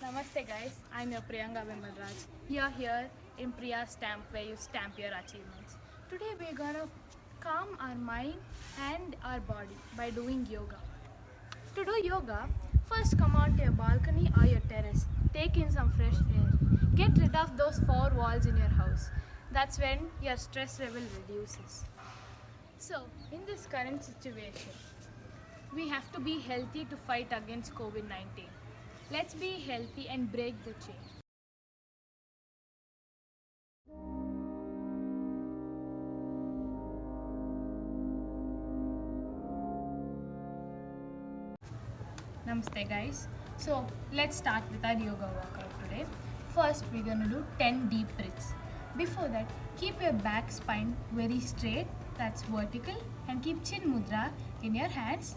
Namaste guys, I'm your Priyanka Vimalraj. You're here in Priya's Stamp where you stamp your achievements. Today we're gonna calm our mind and our body by doing yoga. To do yoga, first come out to your balcony or your terrace. Take in some fresh air. Get rid of those four walls in your house. That's when your stress level reduces. So, in this current situation, we have to be healthy to fight against COVID 19. Let's be healthy and break the chain. Namaste, guys. So, let's start with our yoga workout today. First, we're gonna do 10 deep breaths. Before that, keep your back spine very straight, that's vertical, and keep chin mudra in your hands.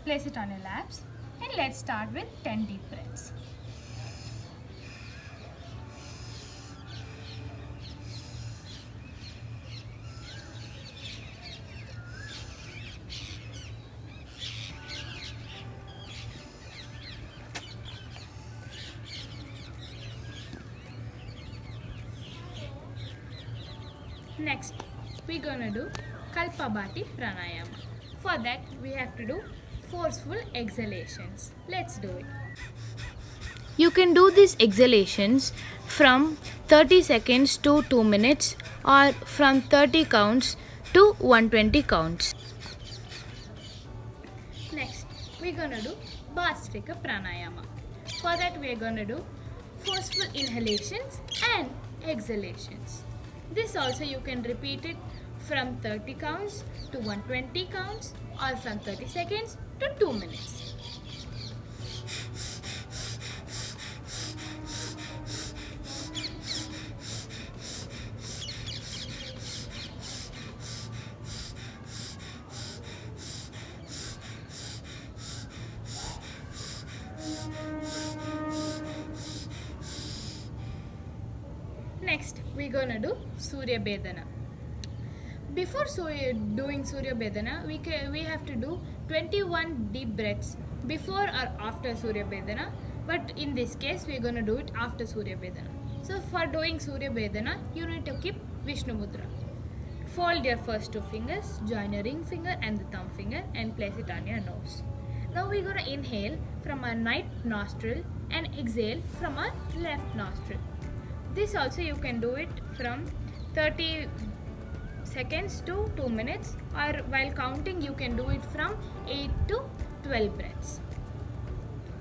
Place it on your laps, and let's start with 10 deep breaths. Next, we're gonna do Kalpabhati Pranayama. For that, we have to do forceful exhalations. Let's do it. You can do these exhalations from 30 seconds to 2 minutes or from 30 counts to 120 counts. Next, we're gonna do Bhastrika Pranayama. For that, we're gonna do forceful inhalations and exhalations. This also you can repeat it from 30 counts to 120 counts or from 30 seconds to 2 minutes. Next, we're gonna do Surya Bedana. Before doing Surya Bedana, we have to do 21 deep breaths before or after Surya Bedana. But in this case, we're gonna do it after Surya Bedana. So for doing Surya Bedana, you need to keep Vishnu Mudra. Fold your first two fingers, join your ring finger and the thumb finger and place it on your nose. Now we're gonna inhale from our right nostril and exhale from our left nostril. This also you can do it from 30 seconds to 2 minutes, or while counting you can do it from 8 to 12 breaths.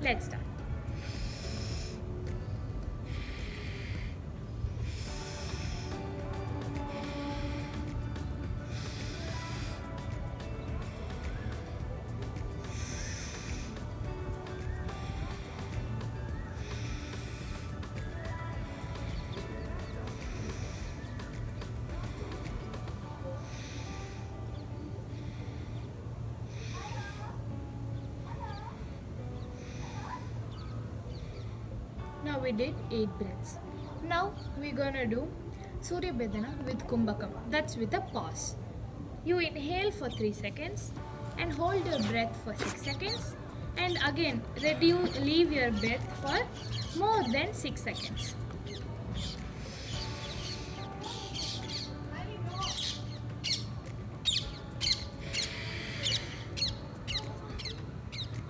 Let's start. Now we did 8 breaths. Now we're gonna do Surya Bedana with Kumbhakam. That's with a pause. You inhale for 3 seconds and hold your breath for 6 seconds, and again leave your breath for more than 6 seconds.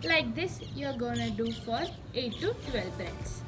Like this you're gonna do for 8 to 12 breaths.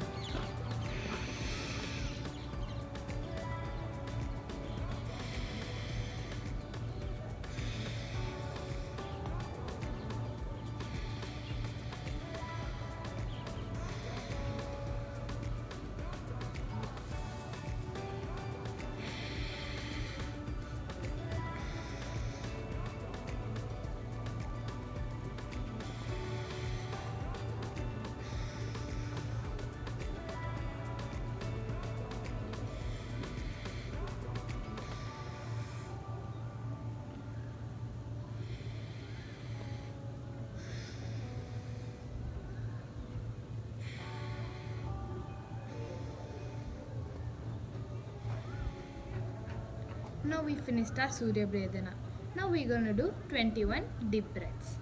Now we finished our Surya Bedana. Now we're gonna do 21 deep breaths.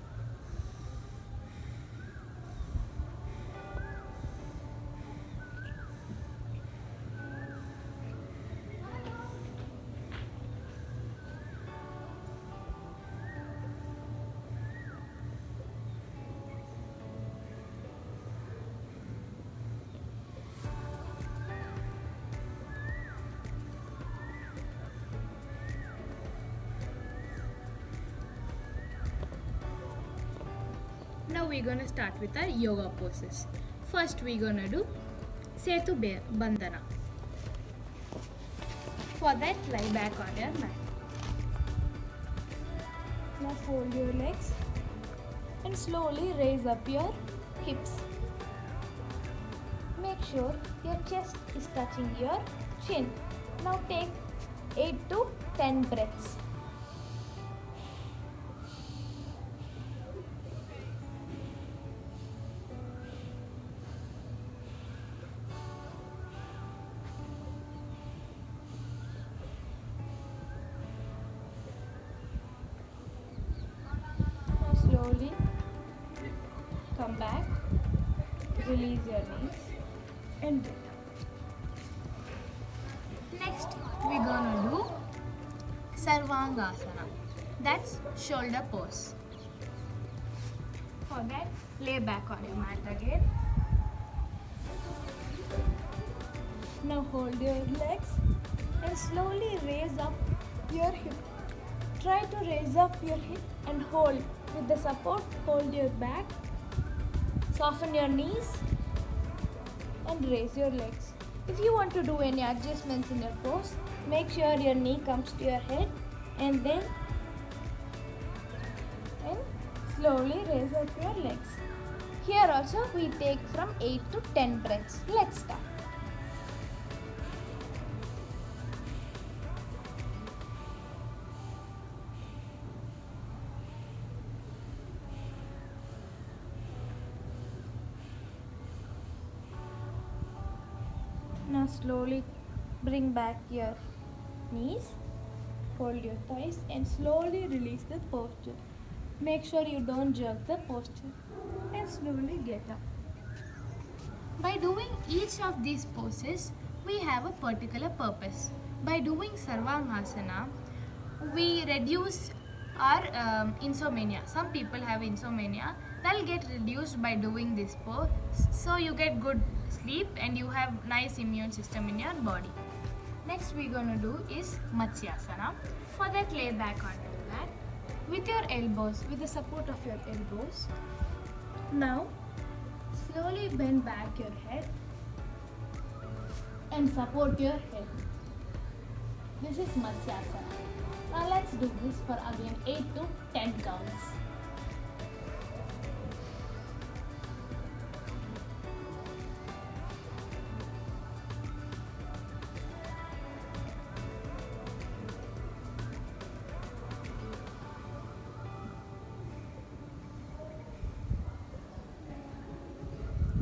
Now we're gonna start with our yoga poses. First we're gonna do Setu Bandhana. For that, lie back on your mat. Now fold your legs and slowly raise up your hips. Make sure your chest is touching your chin. Now take 8 to 10 breaths. Slowly come back, release your knees and breathe out. Next we're gonna do Sarvangasana, that's shoulder pose. For that, lay back on your mat again. Now hold your legs and slowly raise up your hip. Try to raise up your hip and hold. With the support, hold your back, soften your knees and raise your legs. If you want to do any adjustments in your pose, make sure your knee comes to your head and then slowly raise up your legs. Here also we take from 8 to 10 breaths. Let's start. Now slowly bring back your knees, hold your thighs and slowly release the posture. Make sure you don't jerk the posture and slowly get up. By doing each of these poses, we have a particular purpose. By doing Sarvangasana, we reduce our insomnia. Some people have insomnia. That'll get reduced by doing this pose. So you get good sleep and you have nice immune system in your body. Next we're gonna do is Matsyasana. For that, lay back on your mat with your elbows, with the support of your elbows. Now slowly bend back your head and support your head. This is Matsyasana. Now let's do this for again 8 to 10 counts.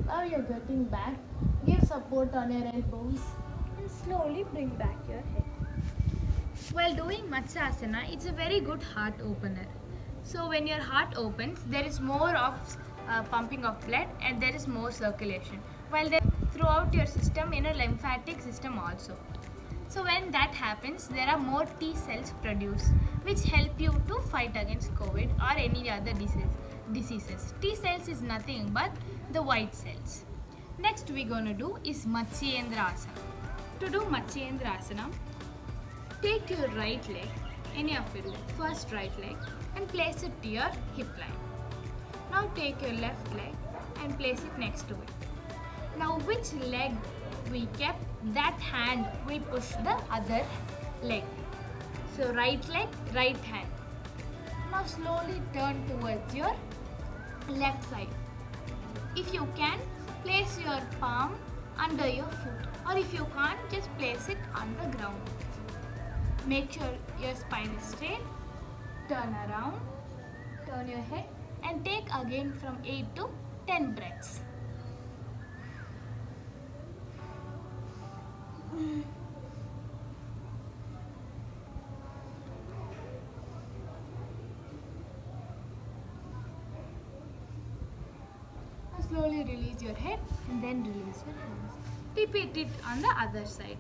Now you're getting back. Give support on your elbows and slowly bring back your head. While doing Matsyasana, it's a very good heart opener. So when your heart opens, there is more of pumping of blood and there is more circulation. While throughout your system, in a lymphatic system also. So when that happens, there are more T cells produced, which help you to fight against COVID or any other diseases. T cells is nothing but the white cells. Next we're gonna do is Matsyendra Asana. To do Matsyendra Asana, take your right leg, any of you, first right leg, and place it to your hip line. Now take your left leg and place it next to it. Now which leg we kept, that hand we push the other leg. So right leg, right hand. Now slowly turn towards your left side. If you can, place your palm under your foot, or if you can't, just place it on the ground. Make sure your spine is straight. Turn around, turn your head and take again from 8 to 10 breaths. Slowly release your head and then release your hands. Repeat it on the other side.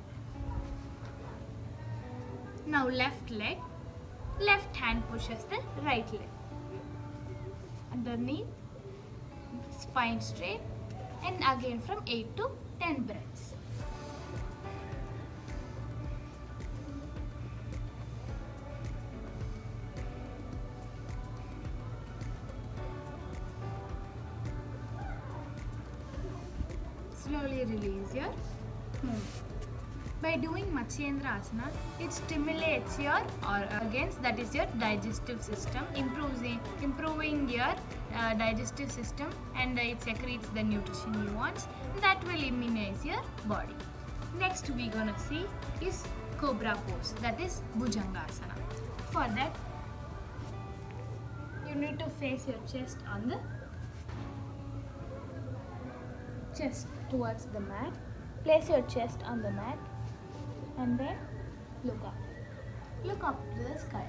Now left leg, left hand pushes the right leg. Underneath, spine straight and again from 8 to 10 breaths. Slowly release your movement. By doing Matsyendra Asana, it stimulates your organs, that is your digestive system, improving your digestive system, and it secretes the nutrition you want. That will immunize your body. Next we gonna see is Cobra pose, that is Bhujangasana. For that, you need to face your chest on the chest towards the mat. Place your chest on the mat and then look up. Look up to the sky.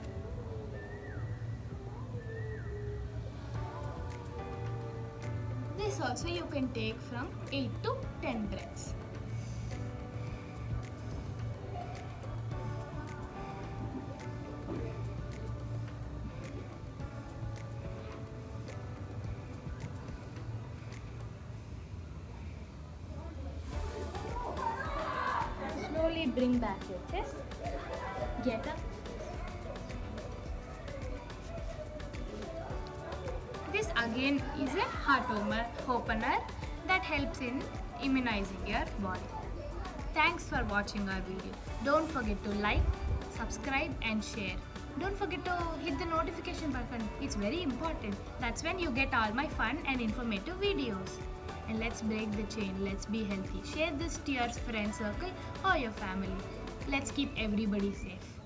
This also you can take from 8 to 10 breaths. Slowly bring back your chest. Get up. This again is a heart opener that helps in immunizing your body. Thanks for watching our video. Don't forget to like, subscribe and share. Don't forget to hit the notification button. It's very important. That's when you get all my fun and informative videos. And let's break the chain. Let's be healthy. Share this to your friend circle or your family. Let's keep everybody safe.